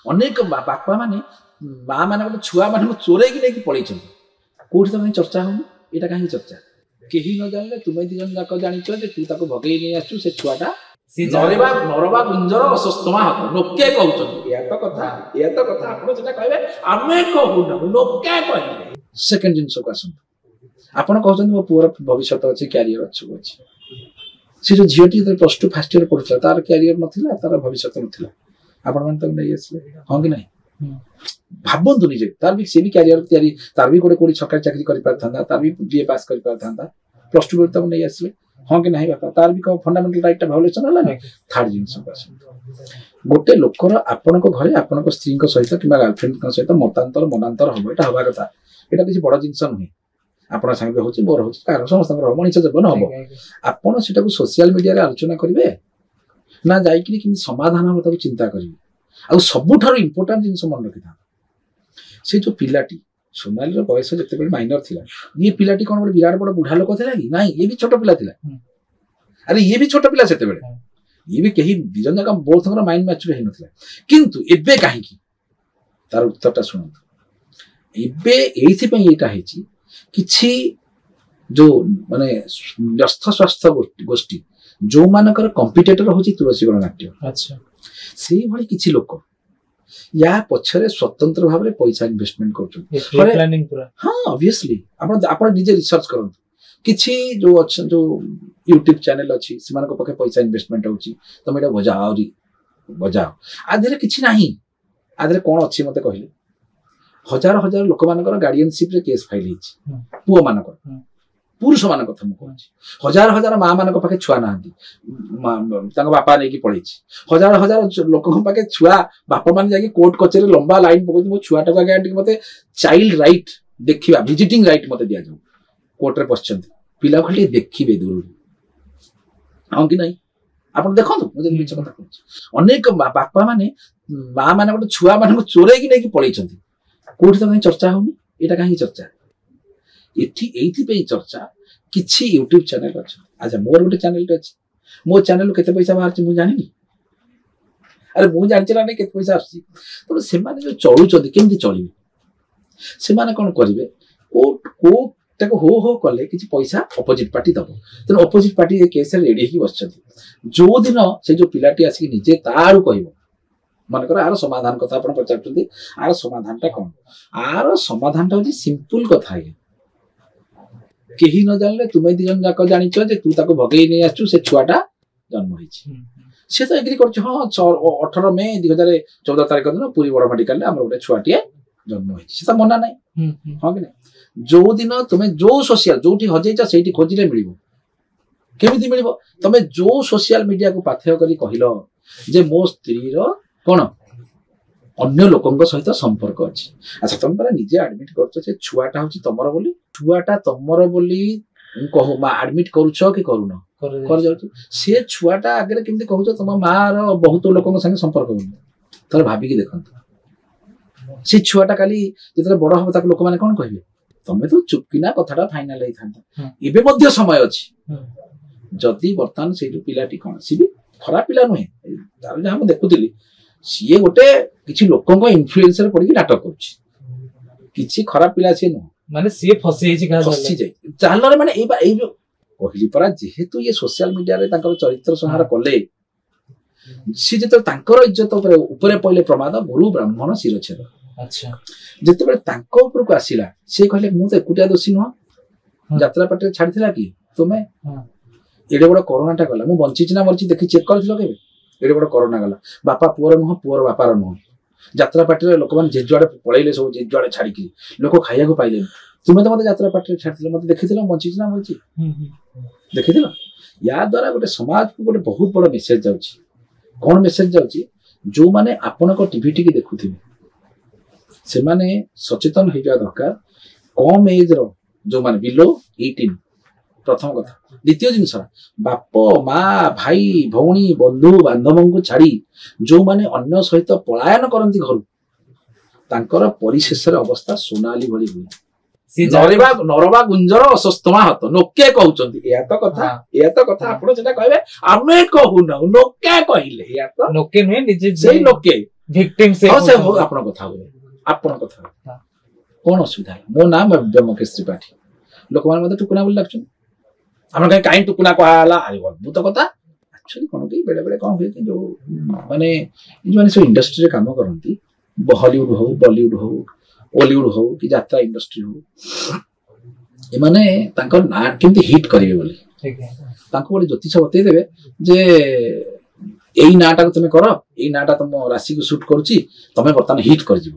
ଅନେକ ବାପା ମାନେ ମା ମାନେ ଗୋଟେ ଛୁଆ ମାନଙ୍କୁ ଚୋରେଇକି ନେଇକି ପଳେଇଛନ୍ତି। କୋଉଠି ତ କାହିଁ ଚର୍ଚ୍ଚା ହଉନି? ଏଇଟା କାହିଁକି ଚର୍ଚ୍ଚା? କେହି ନ ଜାଣିଲେ ତୁମେ ଦି ଜଣ ଯାକ ଜାଣିଛ ଯେ ତୁ ତାକୁ ଭଗେଇ ନେଇ ଆସିଛୁ। ସେ ଛୁଆଟା ନରବା ଗୁଞ୍ଜର ଅସସ୍ତମା ହତ ଲୋକେ କହୁଛନ୍ତି। ଏହା ତ କଥା ଆପଣ ସେଟା କହିବେ, ଆମେ କହୁନା, ଲୋକେ କହିଲେ। ସେକେଣ୍ଡ ଜିନିଷକୁ ଆସନ୍ତୁ, ଆପଣ କହୁଛନ୍ତି ମୋ ପୁଅର ଭବିଷ୍ୟତ ଅଛି, କ୍ୟାରିୟର ସବୁ ଅଛି। ସେ ଯୋଉ ଝିଅଟି ଯେତେବେଳେ ପ୍ଲସ ଟୁ ଫାର୍ଷ୍ଟ ଇୟର ପଢୁଥିଲା ତାର କ୍ୟାରିୟର ନଥିଲା, ତାର ଭବିଷ୍ୟତ ନଥିଲା, ଆପଣମାନେ ତାକୁ ନେଇ ଆସିଲେ, ହଁ କି ନାହିଁ? ଭାବନ୍ତୁ ନିଜେ, ତାର ବି ସେ ବି କ୍ୟାରିୟର ତିଆରି, ତାର ବି କୋଉଠି ସରକାରୀ ଚାକିରି କରିପାରିଥାନ୍ତା, ତାର ବି BA ପାସ୍ କରିପାରିଥାନ୍ତା, ପ୍ଲସ ଟୁ ବେଳକୁ ତାକୁ ନେଇ ଆସିଲେ, ହଁ କି ନାହିଁ ବାପା? ତାର ବି କଣ ଫଣ୍ଡାମେଣ୍ଟାଲ ରାଇଟଟା ଭାଉଲେସନ ହେଲା ନା? ଥାର୍ଡ ଜିନିଷକୁ ଆସନ୍ତୁ, ଗୋଟେ ଲୋକର ଆପଣଙ୍କ ଘରେ ଆପଣଙ୍କ ସ୍ତ୍ରୀଙ୍କ ସହିତ କିମ୍ବା ଗାର୍ଲଫ୍ରେଣ୍ଡଙ୍କ ସହିତ ମନାନ୍ତର ହବ, ଏଇଟା ହବା କଥା। ଏଇଟା କିଛି ବଡ ଜିନିଷ ନୁହେଁ। ଆପଣ ସାଙ୍ଗେ ହଉଛି, ମୋର ହଉଛି, କାହାର ସମସ୍ତଙ୍କର ମଣିଷ ଜୀବନ ହବ। ଆପଣ ସେଟାକୁ ସୋସିଆଲ ମିଡିଆରେ ଆଲୋଚନା କରିବେ ନା ଯାଇକିରି କେମିତି ସମାଧାନ ହବ ତାକୁ ଚିନ୍ତା କରିବେ? ଆଉ ସବୁଠାରୁ ଇମ୍ପୋର୍ଟାଣ୍ଟ ଜିନିଷ ମନେ ରଖିଥାନ୍ତି, ସେ ଯୋଉ ପିଲାଟି ସୋନାଲିର ବୟସ ଯେତେବେଳେ ମାଇନର ଥିଲା, ଇଏ ପିଲାଟି କଣ ଗୋଟେ ବିରାଟ ବଡ ବୁଢା ଲୋକ ଥିଲା କି? ନାଇଁ, ଇଏ ବି ଛୋଟ ପିଲା ଥିଲା। ଆରେ ଇଏ ବି ଛୋଟ ପିଲା ସେତେବେଳେ, ଇଏ ବି କେହି ଦି ଜଣ ଯାକ ବୋଥଙ୍କର ମାଇଣ୍ଡ ମ୍ୟାଚୁର ହେଇନଥିଲା। କିନ୍ତୁ ଏବେ କାହିଁକି? ତାର ଉତ୍ତରଟା ଶୁଣନ୍ତୁ। ଏବେ ଏଇଥିପାଇଁ ଏଇଟା ହେଇଛି, କିଛି ଯୋଉ ମାନେ ନ୍ୟସ୍ତ ସ୍ୱାସ୍ଥ୍ୟ ଗୋଷ୍ଠୀ ଯୋଉମାନଙ୍କର କମ୍ପିଟେଟର ହଉଛି ତୁଳସୀ ଗଣନାଟ୍ୟ, ସେଇଭଳି କିଛି ଲୋକ ୟା ପଛରେ ସ୍ୱତନ୍ତ୍ର ଭାବରେ ପଇସା ଇନଭେଷ୍ଟମେଣ୍ଟ କରୁଛନ୍ତି। ହଁ, ଅବଭିୟସଲି ଆପଣ ନିଜେ ରିସର୍ଚ୍ଚ କରନ୍ତୁ। କିଛି ଯୋଉ ଅଛନ୍ତି, ଯୋଉ ୟୁଟ୍ୟୁବ ଚ୍ୟାନେଲ ଅଛି, ସେମାନଙ୍କ ପାଖେ ପଇସା ଇନଭେଷ୍ଟମେଣ୍ଟ ହଉଛି, ତମେ ଏଇଟା ବଜାଅ। ଆ ଦେହରେ କିଛି ନାହିଁ। ଆ ଦେହରେ କଣ ଅଛି ମତେ କହିଲେ? ହଜାର ହଜାର ଲୋକମାନଙ୍କର ଗାର୍ଡିଆନସିପରେ କେସ୍ ଫାଇଲ ହେଇଛି, ପୁଅ ମାନଙ୍କର, ପୁରୁଷ ମାନଙ୍କ କଥା ମୁଁ କହୁଛି। ହଜାର ହଜାର ମା ମାନଙ୍କ ପାଖେ ଛୁଆ ନାହାନ୍ତି, ତାଙ୍କ ବାପା ନେଇକି ପଳେଇଛି। ହଜାର ହଜାର ଲୋକଙ୍କ ପାଖେ ଛୁଆ, ବାପା ମାନେ ଯାଇକି କୋର୍ଟ କଚେରୀ ଲମ୍ବା ଲାଇନ ପକଉଛି, ମୋ ଛୁଆଟାକୁ ଆଜ୍ଞା ଟିକେ ମତେ ଚାଇଲ୍ଡ ରାଇଟ୍ ଦେଖିବା, ଭିଜିଟିଂ ରାଇଟ୍ ମତେ ଦିଆଯାଉ। କୋର୍ଟରେ ବସିଛନ୍ତି, ପିଲା ଖାଲି ଦେଖିବେ ଦୂରରୁ, ହଁ କି ନାହିଁ? ଆପଣ ଦେଖନ୍ତୁ, ମୁଁ ଯଦି ମିଛ କଥା କହୁଛି। ଅନେକ ବାପା ମାନେ ମା ମାନେ ଗୋଟେ ଛୁଆ ମାନଙ୍କୁ ଚୋରେଇକି ନେଇକି ପଳେଇଛନ୍ତି। କୋଉଠି ତ କାହିଁ ଚର୍ଚ୍ଚା ହଉନି? ଏଇଟା କାହିଁକି ଚର୍ଚ୍ଚା? ଏଠି ଏଇଥିପାଇଁ ଚର୍ଚ୍ଚା, କିଛି ୟୁଟ୍ୟୁବ ଚ୍ୟାନେଲ ଅଛି। ଆଚ୍ଛା, ମୋର ଗୋଟେ ଚ୍ୟାନେଲଟେ ଅଛି, ମୋ ଚ୍ୟାନେଲରୁ କେତେ ପଇସା ବାହାରୁଛି ମୁଁ ଜାଣିନି? ଆରେ ମୁଁ ଜାଣିଛି ନା ନାଇଁ କେତେ ପଇସା ଆସୁଛି? ତେଣୁ ସେମାନେ ଯୋଉ ଚଳୁଛନ୍ତି, କେମିତି ଚଳିବେ? ସେମାନେ କଣ କରିବେ? କୋଉଟାକୁ ହୋ କଲେ କିଛି ପଇସା ଅପୋଜିଟ ପାର୍ଟି ଦବ। ତେଣୁ ଅପୋଜିଟ ପାର୍ଟି ଏ କେସରେ ରେଡି ହେଇକି ବସିଛନ୍ତି। ଯୋଉ ଦିନ ସେ ଯୋଉ ପିଲାଟି ଆସିକି ନିଜେ ତା ଆଡୁ କହିବ, ମନେକର ଆର ସମାଧାନ କଥା ଆପଣ ପଚାରୁଛନ୍ତି, ଆର ସମାଧାନଟା କଣ? ଆର ସମାଧାନଟା ହଉଛି ସିମ୍ପଲ କଥା। କେହି ନ ଜାଣିଲେ ତୁମେ ଦି ଜଣ ଯାକ ଜାଣିଛ ଯେ ତୁ ତାକୁ ଭଗେଇ ନେଇ ଆସିଛୁ। ସେ ଛୁଆଟା ଜନ୍ମ ହେଇଛି, ସେ ତ ଏଗ୍ରି କରୁଛି, ହଁ 18 ମେ 2014 ତାରିଖ ଦିନ ପୁରୀ ବଡ ମେଡିକାଲରେ ଆମର ଗୋଟେ ଛୁଆଟିଏ ଜନ୍ମ ହେଇଛି, ସେ ତ ମନା ନାହିଁ, ହଁ କି ନାହିଁ? ଯୋଉ ଦିନ ତୁମେ ଯୋଉ ସୋସିଆଲ, ଯୋଉଠି ହଜେଇଛ ସେଇଠି ଖୋଜିଲେ ମିଳିବ। କେମିତି ମିଳିବ? ତମେ ଯୋଉ ସୋସିଆଲ ମିଡିଆକୁ ପାଥେୟ କରି କହିଲ ଯେ ମୋ ସ୍ତ୍ରୀର କଣ ଅନ୍ୟ ଲୋକଙ୍କ ସହିତ ସମ୍ପର୍କ ଅଛି। ଆଚ୍ଛା, ତମେ ପରା ନିଜେ ଆଡମିଟ କରୁଛ ଯେ ଛୁଆଟା ହଉଛି ତମର ବୋଲି, ଆଡମିଟ କରୁଛ କି କରୁନ? କରିଯାଉଛି। ସେ ଛୁଆଟା ଆଗରେ କେମିତି କହୁଛ ତମ ମାର ବହୁତ ଲୋକଙ୍କ ସାଙ୍ଗେ ସମ୍ପର୍କ ବୋଲି? ଥରେ ଭାବିକି ଦେଖନ୍ତୁ। ସେ ଛୁଆଟା କାଲି ଯେତେବେଳେ ବଡ ହବ ତାକୁ ଲୋକମାନେ କଣ କହିବେ? ତମେ ତ ଚୁପକିନା କଥାଟା ଫାଇନାଲ ହେଇଥାନ୍ତା। ଏବେ ମଧ୍ୟ ସମୟ ଅଛି। ଯଦି ବର୍ତ୍ତମାନ ସେଇ ଯୋଉ ପିଲାଟି, କଣ ସିଏ ବି ଖରାପ ପିଲା ନୁହେଁ, ତାର ଯାହା ମୁଁ ଦେଖୁଥିଲି, ସିଏ ଗୋଟେ କିଛି ଲୋକଙ୍କ ଇନଫ୍ଲୁଏନ୍ସରେ ପଡିକି ନାଟକ କରୁଛି। କିଛି ଖରାପ ପିଲା ସିଏ ନୁହଁ, ମାନେ ସିଏ ଫସିଯାଇ ଚାଲରେ, ମାନେ ଏଇ ଯୋଉ କହିଲି ପରା, ଯେହେତୁ ଇଏ ସୋସିଆଲ ମିଡିଆରେ ତାଙ୍କର ଚରିତ୍ର ସଂହାର କଲେ, ସିଏ ଯେତେବେଳେ ତାଙ୍କର ଇଜ୍ଜତ ଉପରେ ପଇଲେ ପ୍ରମାଦ, ଗୁରୁ ବ୍ରାହ୍ମଣ ଶିରଚ୍ଛେଦ। ଯେତେବେଳେ ତାଙ୍କ ଉପରକୁ ଆସିଲା, ସେ କହିଲେ ମୁଁ ତ ଏକୁଟିଆ ଦୋଷୀ ନୁହଁ, ଯାତ୍ରା ପାର୍ଟିରେ ଛାଡିଥିଲା କି ତୁମେ? ଏଡେ ବଡ କରୋନାଟା ଗଲା, ମୁଁ ବଞ୍ଚିଛି ନା ମରିଛି ଦେଖି ଚେକ୍ କରିଥିଲ କେବେ? ଏଡେ ବଡ କରୋନା ଗଲା, ବାପା ପୁଅର ନୁହଁ, ପୁଅର ବାପାର ନୁହଁ। ଯାତ୍ରା ପାର୍ଟିରେ ଲୋକମାନେ ଯେ ଯୁଆଡେ ପଳେଇଲେ, ସବୁ ଯେ ଯୁଆଡେ ଛାଡିକି, ଲୋକ ଖାଇବାକୁ ପାଇଲେନି। ତୁମେ ତ ମତେ ଯାତ୍ରା ପାର୍ଟିରେ ଛାଡିଥିଲ, ମତେ ଦେଖିଥିଲ ବଞ୍ଚିଛି ନା ମରିଛି? ଦେଖିଥିଲ? ୟା ଦ୍ଵାରା ଗୋଟେ ସମାଜକୁ ଗୋଟେ ବହୁତ ବଡ ମେସେଜ ଯାଉଛି। କଣ ମେସେଜ ଯାଉଛି? ଯୋଉମାନେ ଆପଣଙ୍କ ଟିଭି ଟିକେ ଦେଖୁଥିବେ, ସେମାନେ ସଚେତନ ହେଇଯିବା ଦରକାର। କମ ଏଜର ଯୋଉମାନେ ବିଲୋ 18, ପ୍ରଥମ କଥା। ଦ୍ୱିତୀୟ ଜିନିଷ, ବାପ ମା ଭାଇ ଭଉଣୀ ବନ୍ଧୁ ବାନ୍ଧବଙ୍କୁ ଛାଡି ଯୋଉମାନେ ଅନ୍ୟ ସହିତ ପଳାୟନ କରନ୍ତି ଘରୁ, ତାଙ୍କର ପରିଶେଷରେ ଅବସ୍ଥା ସୋନାଲି ଭଳି ହୁଏ। ନରବା ଗୁଞ୍ଜର ଅସସ୍ତମା ହତ ଲୋକେ କହୁଛନ୍ତି। ଏହା ତ କଥା ଆପଣ ସେଟା କହିବେ, ଆମେ କହୁନା, ଲୋକେ କହିଲେ। ଏହା ତ ଲୋକେ ନୁହେଁ, ନିଜେ ସେଇ ଲୋକେ। ଭିକ୍ଟିମ ସେ ହଁ ସେ ହଉ ଆପଣ କଥା ହୁଏ କଣ ଅସୁବିଧା ହେଲା ମୋ ନାଁ ବ୍ରହ୍ମକେଶ ତ୍ରିପାଠୀ ଲୋକମାନେ ମତେ ଟୁକୁନା ବୋଲି ଡାକୁଛନ୍ତି ଆମର କାହିଁ ଟୁକୁନା କୁହାହେଲା ଆରେ ଅଦ୍ଭୁତ କଥା ଆକ୍ଚୁଆଲି କଣ କି ବେଳେ ବେଳେ କଣ ହୁଏ କି ଯୋଉ ମାନେ ଯୋଉମାନେ ସବୁ ଇଣ୍ଡଷ୍ଟ୍ରିରେ କାମ କରନ୍ତି ହଲିଉଡ ହଉ ବଲିଉଡ ହଉ ଓଲିଉଡ ହଉ କି ଯାତ୍ରା ଇଣ୍ଡଷ୍ଟ୍ରି ହଉ ଏମାନେ ତାଙ୍କର ନାଁ କେମିତି ହିଟ୍ କରିବେ ବୋଲି ତାଙ୍କୁ ଗୋଟେ ଜ୍ୟୋତିଷ ବତେଇଦେବେ ଯେ ଏଇ ନାଁଟାକୁ ତମେ କର ଏଇ ନାଁଟା ତମ ରାଶିକୁ ସୁଟ୍ କରୁଛି ତମେ ବର୍ତ୍ତମାନ ହିଟ୍ କରିଯିବ